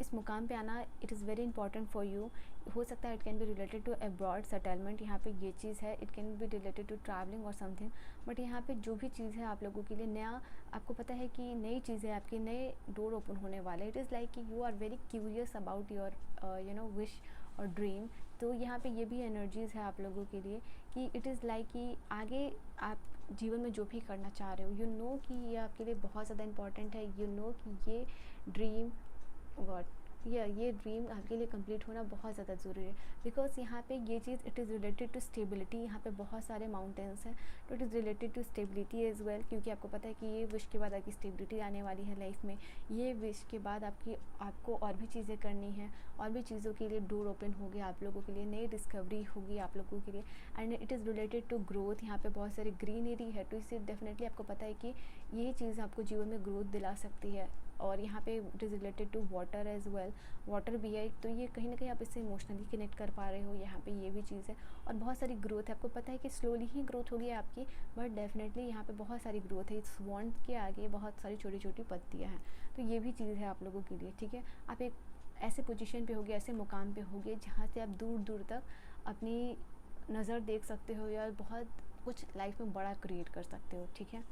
इस मुकाम पे आना, it is very important for you. हो सकता है it can be related to abroad settlement, यहाँ पे ये चीज़ है, it can be related to travelling और समथिंग। बट यहाँ पे जो भी चीज़ है आप लोगों के लिए नया, आपको पता है कि नई चीज़ें आपकी, नए डोर ओपन होने वाले। इट इज़ लाइक कि you are very curious about your wish और ड्रीम। तो यहाँ पे ये भी एनर्जीज़ है आप लोगों के लिए कि इट इज़ लाइक कि आगे आप जीवन में जो भी करना चाह रहे हो, यू नो कि ये आपके लिए बहुत ज़्यादा इंपॉर्टेंट है, यू नो कि ये ड्रीम गॉड ये ड्रीम आपके लिए कंप्लीट होना बहुत ज़्यादा ज़रूरी है। बिकॉज यहाँ पे ये चीज़ it is related to stability. यहाँ पे बहुत सारे माउंटेन्स हैं, तो it is related to stability as well, क्योंकि आपको पता है कि ये विश के बाद आपकी स्टेबिलिटी आने वाली है लाइफ में। ये विश के बाद आपको और भी चीज़ें करनी है, और भी चीज़ों के लिए डोर ओपन होगी आप लोगों के लिए, नई डिस्कवरी होगी आप लोगों के लिए। And it is related to growth. यहाँ पे बहुत सारी ग्रीनरी है, तो इससे डेफिनेटली आपको पता है कि ये चीज़ आपको जीवन में ग्रोथ दिला सकती है। और यहाँ पे it is related to water as well, water भी है, तो ये कहीं ना कहीं आप इससे इमोशनली कनेक्ट कर पा रहे हो। यहाँ पे ये भी चीज़ है, और बहुत सारी ग्रोथ है। आपको पता है कि स्लोली ही ग्रोथ होगी आपकी, बट डेफिनेटली यहाँ पे बहुत सारी ग्रोथ है। इस वॉन्ड के आगे बहुत सारी छोटी छोटी पत्तियाँ हैं, तो ये भी चीज़ है आप लोगों के लिए, ठीक है। आप एक ऐसे पोजीशन पे होगे, ऐसे मुकाम पे होगे जहाँ से आप दूर दूर तक अपनी नज़र देख सकते हो, या बहुत कुछ लाइफ में बड़ा क्रिएट कर सकते हो, ठीक है।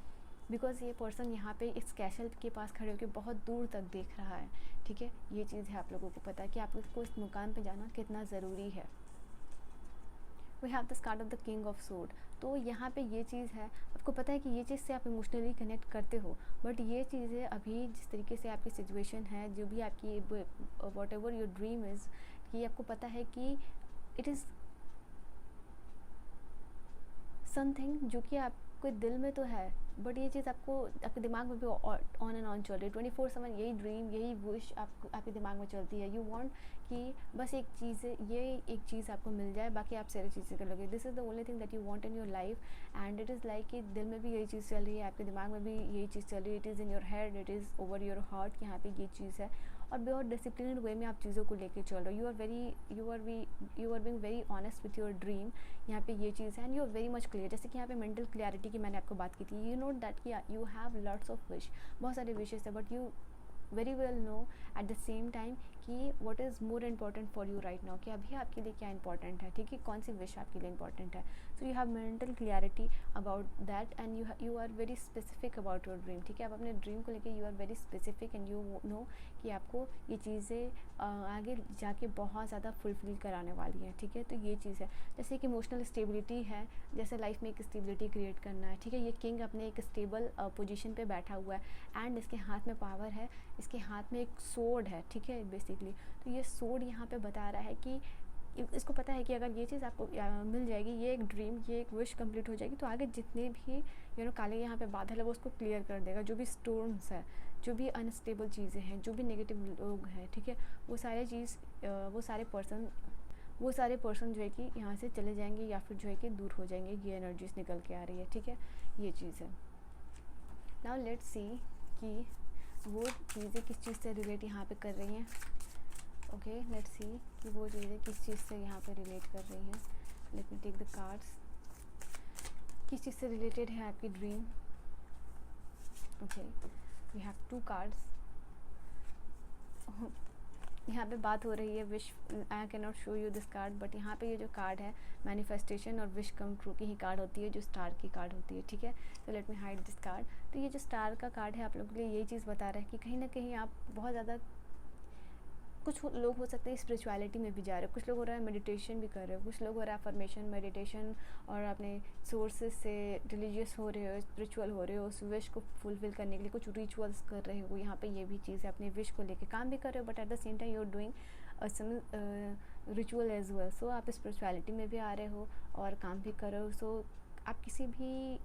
बिकॉज़ ये पर्सन यहाँ पे इस कैसल के पास खड़े होकर बहुत दूर तक देख रहा है, ठीक है। ये चीज़ है आप लोगों को पता है कि आपको इस मुकाम पे जाना कितना ज़रूरी है। We have this card of the king of sword. तो यहाँ पे ये चीज़ है, आपको पता है कि ये चीज़ से आप इमोशनली कनेक्ट करते हो, बट ये चीज़ें अभी जिस तरीके से आपकी सिचुएशन है, जो भी आपकी what ever your dream is, कि आपको पता है कि इट इज़ समथिंग जो कि आपके दिल में तो है, बट ये चीज़ आपको आपके दिमाग में भी ऑन एंड ऑन चल रही है 24/7। यही ड्रीम, यही विश आपके दिमाग में चलती है। यू वांट कि बस एक चीज़, ये एक चीज़ आपको मिल जाए, बाकी आप सारी चीज़ें कर लोगे। This is the only thing that you want in your life, and it is like कि दिल में भी यही चीज़ चल रही है, आपके दिमाग में भी यही चीज़ चल रही है। It is in your head, it is over your heart, यहाँ पे ये चीज़ है। और बहुत डिसिप्लिन वे में आप चीज़ों को लेके चल रहे हो। You are being very honest with your dream, यहाँ पे ये चीज़ है। And you are very much clear, जैसे कि यहाँ पे मेंटल क्लियरिटी की मैंने आपको बात की थी। यू नो दैट कि you have lots of wish, बहुत सारे विशेज़ है, but you very well know at the same time कि what is more important for you right now, कि अभी आपके लिए क्या इंपॉर्टेंट है, ठीक है, कौन सी विश आपके लिए इंपॉर्टेंट है। So you have mental clarity about that and you are very specific about your dream, ठीक है। आप अपने ड्रीम को लेके you are very specific and you know कि आपको ये चीज़ें आगे जाके बहुत ज़्यादा फुलफिल कराने वाली हैं, ठीक है। तो ये चीज़ है, जैसे कि इमोशनल स्टेबिलिटी है, जैसे लाइफ में एक स्टेबिलिटी क्रिएट करना है, ठीक है। ये किंग अपने एक स्टेबल पोजीशन पे बैठा हुआ है एंड इसके हाथ में पावर है, इसके हाथ में एक सोर्ड है, ठीक है, बेसिकली। तो ये सोर्ड यहाँ पे बता रहा है कि इसको पता है कि अगर ये चीज़ आपको मिल जाएगी, ये एक ड्रीम, ये एक विश कंप्लीट हो जाएगी, तो आगे जितने भी काले यहाँ पे बादल है वो उसको क्लियर कर देगा। जो भी स्टोर्म्स है, जो भी अनस्टेबल चीज़ें हैं, जो भी नेगेटिव लोग हैं, ठीक है, वो सारे पर्सन जो है कि यहाँ से चले जाएंगे या फिर जो है कि दूर हो जाएंगे। ये एनर्जीज निकल के आ रही है, ठीक है, ये चीज़ है। नाउ लेट्स सी कि वो चीज़ें किस चीज़ से रिलेट यहाँ पे कर रही हैं। ओके, लेट्स सी कि वो चीज़ें किस चीज़ से यहाँ पे रिलेट कर रही हैं। Let me take the cards. किस चीज़ से रिलेटेड है आपकी dream. Okay, we have 2 cards. यहाँ पे बात हो रही है wish, I can not show you this card, but यहाँ पे ये जो कार्ड है मैनिफेस्टेशन और विश कम ट्रू की ही कार्ड होती है, जो स्टार की कार्ड होती है, ठीक है। तो let me hide this card. तो ये जो स्टार का कार्ड है आप लोगों के लिए यही चीज़ बता रहा है कि कहीं ना कहीं आप बहुत ज़्यादा, कुछ लोग हो सकते हैं स्पिरिचुअलिटी में भी जा रहे हो, कुछ लोग हो रहा है मेडिटेशन भी कर रहे हो, कुछ लोग हो रहा है अफर्मेशन मेडिटेशन और अपने सोर्सेज से रिलीजियस हो रहे हो, स्पिरिचुअल हो रहे हो, उस विश को फुलफिल करने के लिए कुछ रिचुअल्स कर रहे हो। यहाँ पे ये भी चीज़ है, अपने विश को लेके काम भी कर रहे हो, but at the same time you are doing some ritual as well. So आप स्पिरिचुअलिटी में भी आ रहे हो और काम भी कर रहे हो। सो आप किसी भी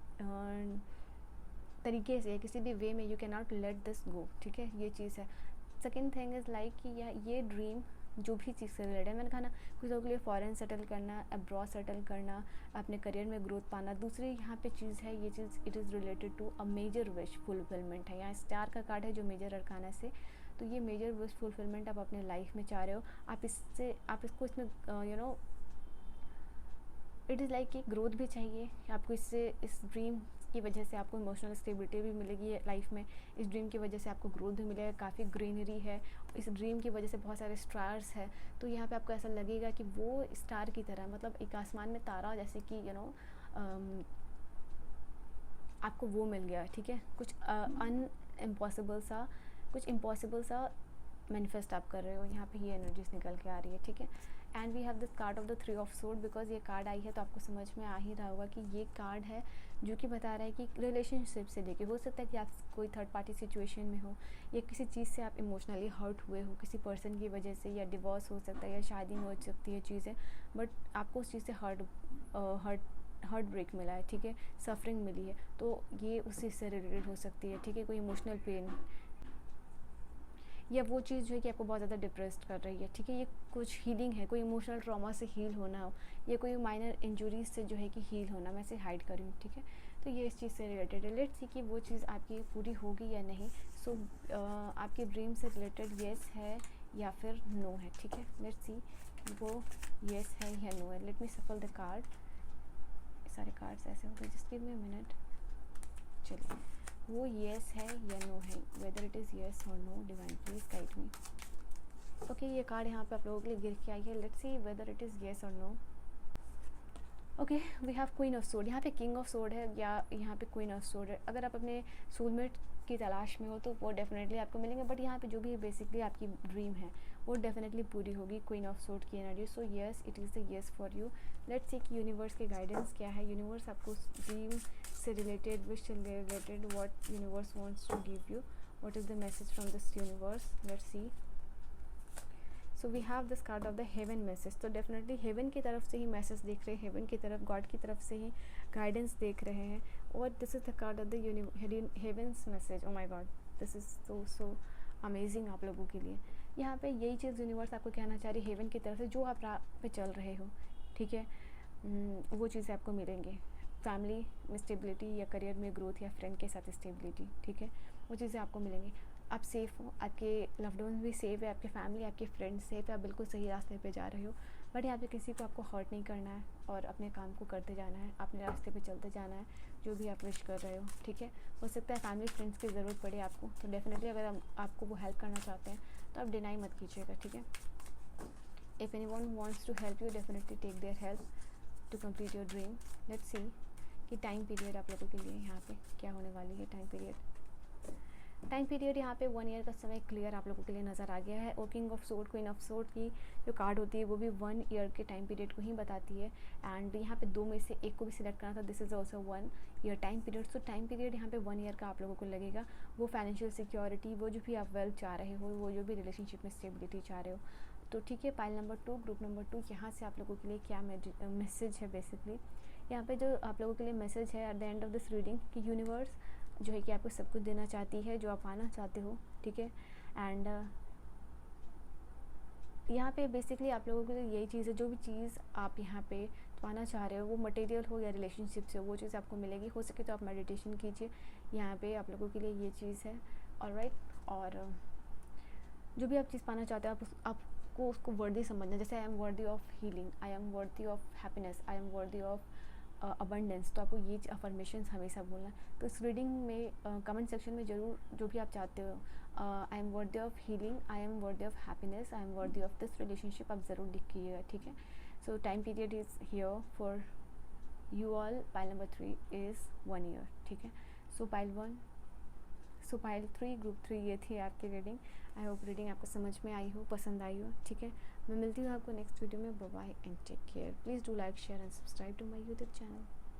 तरीके से, किसी भी वे में you can not let this go, ठीक है, ये चीज़ है। सेकेंड थिंग इज़ लाइक कि ये ड्रीम जो भी चीज़ से रिलेटेड है, मैंने कहा ना, कुछ लोगों के लिए फॉरेन सेटल करना, अब्रॉड सेटल करना, अपने करियर में ग्रोथ पाना। दूसरी यहाँ पे चीज़ है, ये चीज़ it is related to a major wish fulfilment है। यहाँ स्टार का कार्ड है जो मेजर अरकाना से, तो ये मेजर विश फुलफिलमेंट आप अपने लाइफ में चाह रहे हो। आप इसको इसमें इट इज़ लाइक कि ग्रोथ भी चाहिए आपको, इससे इस ड्रीम की वजह से आपको इमोशनल स्टेबिलिटी भी मिलेगी लाइफ में, इस ड्रीम की वजह से आपको ग्रोथ भी मिलेगा, काफ़ी ग्रीनरी है, इस ड्रीम की वजह से बहुत सारे स्टार्स है। तो यहाँ पे आपको ऐसा लगेगा कि वो स्टार की तरह, मतलब एक आसमान में तारा जैसे कि आपको वो मिल गया, ठीक है, कुछ इम्पॉसिबल सा मैनिफेस्ट आप कर रहे हो। यहाँ पे ये एनर्जीज निकल के आ रही है, ठीक है। And we have this card of the 3 of sword, because ये कार्ड आई है तो आपको समझ में आ ही रहा होगा कि ये कार्ड है जो कि बता रहा है कि रिलेशनशिप से लेके, हो सकता है कि आप कोई थर्ड पार्टी सिचुएशन में हो या किसी चीज़ से आप इमोशनली हर्ट हुए हो किसी पर्सन की वजह से, या डिवोर्स हो सकता है या शादी में हो सकती है चीज़ें, बट आपको उस चीज़ से हार्ट ब्रेक मिला है, ठीक है, सफरिंग मिली है, तो ये उस चीज़ से रिलेटेड हो सकती है, ठीक है। कोई इमोशनल पेन या वो चीज़ जो है कि आपको बहुत ज़्यादा डिप्रेस्ड कर रही है, ठीक है, ये कुछ हीलिंग है, कोई इमोशनल ट्रॉमा से हील होना हो या कोई माइनर इंजरीज से जो है कि हील होना, मैं इसे हाइड कर रही हूँ, ठीक है। तो ये इस चीज़ से रिलेटेड है। लेट्स सी कि वो चीज़ आपकी पूरी होगी या नहीं। सो आपके ड्रीम से रिलेटेड येस है या फिर नो है, ठीक है। लेट्स सी वो येस है या नो है। लेट मी सफल द कार्ड। सारे कार्ड्स ऐसे हो गए, just give me a minute. चलिए, वो येस है या नो है, वेदर इट इज़ येस और no, divine please guide me. Okay, ये कार्ड यहाँ पे आप लोगों के लिए गिर के आई है। Let's see whether it is yes और no. Okay, we have queen of sword. यहाँ पे किंग ऑफ सोर्ड है या यहाँ पे क्वीन ऑफ सोर्ड है। अगर आप अपने सोलमेट की तलाश में हो तो वो डेफिनेटली आपको मिलेंगे, बट यहाँ पे जो भी बेसिकली आपकी ड्रीम है वो डेफिनेटली पूरी होगी, क्वीन ऑफ सोर्ड की energy. So yes, it is the yes for you. Let's see कि यूनिवर्स के गाइडेंस क्या है। यूनिवर्स आपको ड्रीम से रिलेटेड, विश से related, what universe wants to give you, what is the message from this universe. Let's see. So we have this card of the heaven message. तो definitely heaven की तरफ से ही message देख रहे हैं, haven की तरफ, गॉड की तरफ से ही गाइडेंस देख रहे हैं। और this is the card of the havens message. O my God, this is so amazing आप लोगों के लिए। यहाँ पे यही चीज़ यूनिवर्स आपको कहना चाह रही है, हेवन की तरफ से जो आप राह पे चल रहे हो, ठीक है, वो चीज़ें आपको मिलेंगी। फैमिली में स्टेबिलिटी या करियर में ग्रोथ या फ्रेंड के साथ स्टेबिलिटी, ठीक है, वो चीज़ें आपको मिलेंगी। आप सेफ़ हो, आपके लव्ड वंस भी सेफ़ है, आपके फैमिली, आपके फ्रेंड्स सेफ़ है, आप बिल्कुल सही रास्ते पे जा रहे हो। बट यहाँ पे किसी को आपको हर्ट नहीं करना है और अपने काम को करते जाना है, अपने रास्ते पे चलते जाना है, जो भी आप विश कर रहे हो, ठीक है। हो सकता है फैमिली फ्रेंड्स की ज़रूरत पड़े आपको, तो डेफिनेटली अगर आपको वो हेल्प करना चाहते हैं तो आप डिनाई मत कीजिएगा, ठीक है। If anyone wants to help you, definitely take their help to complete your dream. Let's see कि टाइम पीरियड आप लोगों के लिए यहाँ पे क्या होने वाली है। टाइम पीरियड यहाँ पे 1 ईयर का समय क्लियर आप लोगों के लिए नज़र आ गया है। और king of sword, queen of sword की जो कार्ड होती है वो भी 1 ईयर के टाइम पीरियड को ही बताती है। एंड यहाँ पे 2 में से एक को भी सिलेक्ट करना था, this is also 1 year time period. So time period यहाँ पे 1 ईयर का आप लोगों को लगेगा। वो फाइनेंशियल सिक्योरिटी, वो जो भी आप वेल्थ चाह रहे हो, वो जो भी रिलेशनशिप में स्टेबिलिटी चाह रहे हो, तो ठीक है। पाइल नंबर 2, ग्रुप नंबर 2, यहाँ से आप लोगों के लिए क्या मैसेज है। बेसिकली यहाँ पे जो आप लोगों के लिए मैसेज है at the end of this reading कि यूनिवर्स जो है कि आपको सब कुछ देना चाहती है जो आप पाना चाहते हो, ठीक है। एंड यहाँ पे बेसिकली आप लोगों के लिए यही चीज़ है, जो भी चीज़ आप यहाँ पे पाना चाह रहे हो, वो मटेरियल हो या रिलेशनशिप से, वो चीज़ आपको मिलेगी। हो सके तो आप मेडिटेशन कीजिए, यहाँ पे आप लोगों के लिए ये चीज़ है। ऑलराइट, और जो भी आप चीज़ पाना चाहते हो आपको उसको वर्दी समझना। जैसे I am worthy of healing, I am worthy of happiness, I am worthy of abundance, तो आपको ये अफर्मेशंस हमेशा बोलना है। तो इस रीडिंग में कमेंट सेक्शन में ज़रूर जो भी आप चाहते हो, I am worthy of healing, I am worthy of happiness, I am worthy of this relationship, आप ज़रूर लिखिएगा, ठीक है। सो time period is here for you all. Pile number 3 is 1 year, ठीक है। सो पाइल 3, ग्रुप 3, ये थी आपकी रीडिंग। आई होप रीडिंग आपको समझ में आई हो, पसंद आई हो, ठीक है। मैं मिलती हूँ आपको नेक्स्ट वीडियो में। Bye bye and take care. Please do like, share and subscribe to my YouTube channel.